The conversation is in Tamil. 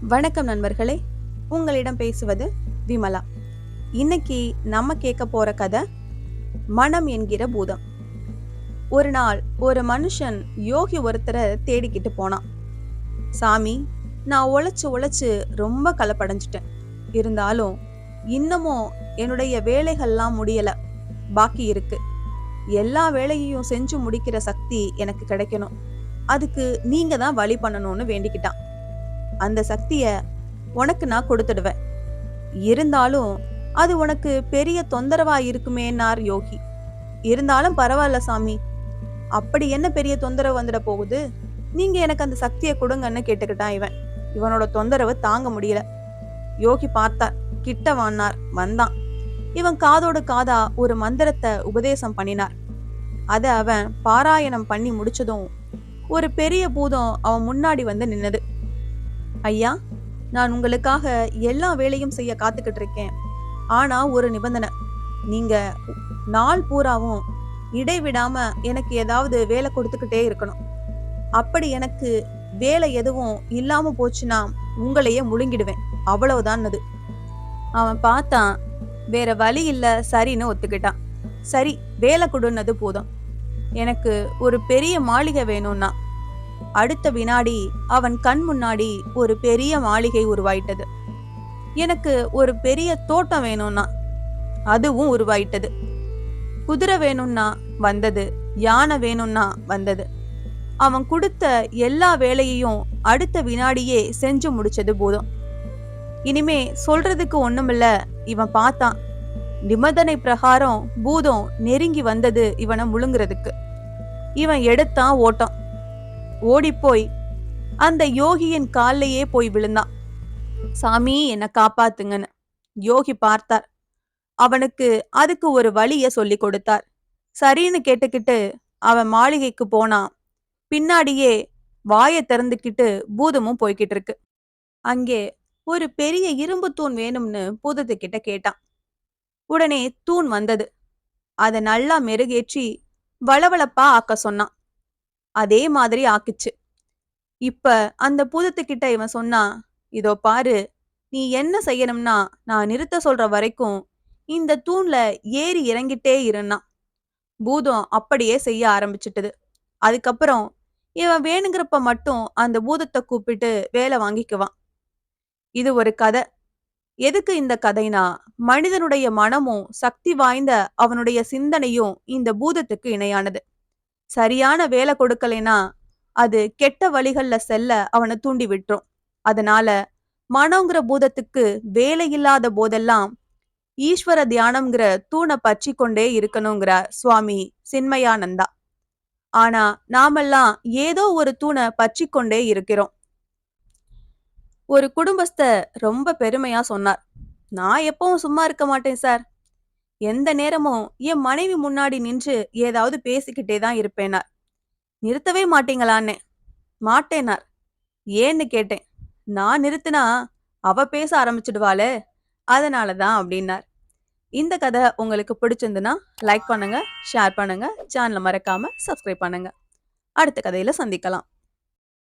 வணக்கம் நண்பர்களே, உங்களிடம் பேசுவது விமலா. இன்னைக்கு நம்ம கேட்க போற கதை மனம் என்கிற பூதம். ஒரு நாள் ஒரு மனுஷன் யோகி ஒருத்தரை தேடிக்கிட்டு போனான். சாமி, நான் உழைச்சு உழைச்சு ரொம்ப கலப்படைஞ்சிட்டேன். இருந்தாலும் இன்னமும் என்னுடைய வேலைகள்லாம் முடியல, பாக்கி இருக்கு. எல்லா வேலையையும் செஞ்சு முடிக்கிற சக்தி எனக்கு கிடைக்கணும். அதுக்கு நீங்க தான் வழி பண்ணணும்னு வேண்டிக்கிட்டான். அந்த சக்திய உனக்கு நான் கொடுத்துடுவேன். இருந்தாலும் அது உனக்கு பெரிய தொந்தரவா இருக்குமேன்னார் யோகி. இருந்தாலும் பரவாயில்ல சாமி, அப்படி என்ன பெரிய தொந்தரவு வந்துட போகுது? நீங்க எனக்கு அந்த சக்தியை கொடுங்கன்னு கேட்டுக்கிட்டான் இவன். இவனோட தொந்தரவு தாங்க முடியல. யோகி பார்த்தார், கிட்ட வந்தான். இவன் காதோடு காதா ஒரு மந்திரத்தை உபதேசம் பண்ணினார். அத அவன் பாராயணம் பண்ணி முடிச்சதும் ஒரு பெரிய பூதம் அவன் முன்னாடி வந்து நின்னது. ஐயா, நான் உங்களுக்காக எல்லா வேலையும் செய்ய காத்துக்கிட்டு இருக்கேன். ஆனா ஒரு நிபந்தனை, நீங்க நாள் பூராவும் இடைவிடாம எனக்கு ஏதாவது வேலை கொடுத்துக்கிட்டே இருக்கணும். அப்படி எனக்கு வேலை எதுவும் இல்லாம போச்சுன்னா உங்களையே முழுங்கிடுவேன், அவ்வளவுதான். அவன் பார்த்தான், வேற வழி இல்ல, சரின்னு ஒத்துக்கிட்டான். சரி, வேலை கொடுன்னது போதும். எனக்கு ஒரு பெரிய மாளிகை வேணும்னா. அடுத்த வினாடி அவன் கண் முன்னாடி ஒரு பெரிய மாளிகை உருவாயிட்டது. எனக்கு ஒரு பெரிய தோட்டம் வேணும்னா, அதுவும் உருவாயிட்டது. குதிரை வேணும்னா வந்தது, யானை வேணும்னா வந்தது. அவன் கொடுத்த எல்லா வேலையையும் அடுத்த வினாடியே செஞ்சு முடிச்சது போதும். இனிமே சொல்றதுக்கு ஒண்ணுமில்ல. இவன் பார்த்தான், நிபந்தனை பிரகாரம் பூதம் நெருங்கி வந்தது இவனை முழுங்குறதுக்கு. இவன் எடுத்தான் ஓட்டம். ஓடிப்போய் அந்த யோகியின் காலையே போய் விழுந்தான். சாமி, என்ன காப்பாத்துங்கன்னு. யோகி பார்த்தார். அவனுக்கு அதுக்கு ஒரு வழிய சொல்லி கொடுத்தார். சரின்னு கேட்டுக்கிட்டு அவன் மாளிகைக்கு போனான். பின்னாடியே வாயை திறந்துக்கிட்டு பூதமும் போய்கிட்டு இருக்கு. அங்கே ஒரு பெரிய இரும்பு தூண் வேணும்னு பூதத்துக்கிட்ட கேட்டான். உடனே தூண் வந்தது. அதை நல்லா மெருகேற்றி வளவளப்பா ஆக்க சொன்னான். அதே மாதிரி ஆக்கிச்சு. இப்ப அந்த பூதத்துக்கிட்ட இவன் சொன்னா, இதோ பாரு, நீ என்ன செய்யணும்னா நான் நிறுத்த சொல்ற வரைக்கும் இந்த தூண்ல ஏறி இறங்கிட்டே இருந்தான். பூதம் அப்படியே செய்ய ஆரம்பிச்சிட்டது. அதுக்கப்புறம் இவன் வேணுங்கிறப்ப மட்டும் அந்த பூதத்தை கூப்பிட்டு வேலை வாங்கிக்குவான். இது ஒரு கதை. எதுக்கு இந்த கதைனா, மனிதனுடைய மனமும் சக்தி வாய்ந்த அவனுடைய சிந்தனையும் இந்த பூதத்துக்கு இணையானது. சரியான வேலை கொடுக்கலைனா அது கெட்ட வழிகள்ல செல்ல அவனை தூண்டி விட்டுரும். அதனால மனோங்கிற பூதத்துக்கு வேலை இல்லாத போதெல்லாம் ஈஸ்வர தியானம்ங்கிற தூணை பற்றி கொண்டே இருக்கணுங்கிறார் சுவாமி சின்மயானந்தா. ஆனா நாமெல்லாம் ஏதோ ஒரு தூணை பற்றி கொண்டே இருக்கிறோம். ஒரு குடும்பஸ்தர் ரொம்ப பெருமையா சொன்னார், நான் எப்பவும் சும்மா இருக்க மாட்டேன் சார். எந்த நேரமும் என் மனைவி முன்னாடி நின்று ஏதாவது பேசிக்கிட்டே தான் இருப்பேனார். நிறுத்தவே மாட்டீங்களான்னு. மாட்டேனார். ஏன்னு கேட்டேன். நான் நிறுத்தினா அவ பேச ஆரம்பிச்சிடுவாளே, அதனாலதான் அப்படின்னார். இந்த கதை உங்களுக்கு பிடிச்சிருந்துன்னா லைக் பண்ணுங்க, ஷேர் பண்ணுங்க, சேனலை மறக்காம சப்ஸ்கிரைப் பண்ணுங்க. அடுத்த கதையில சந்திக்கலாம்.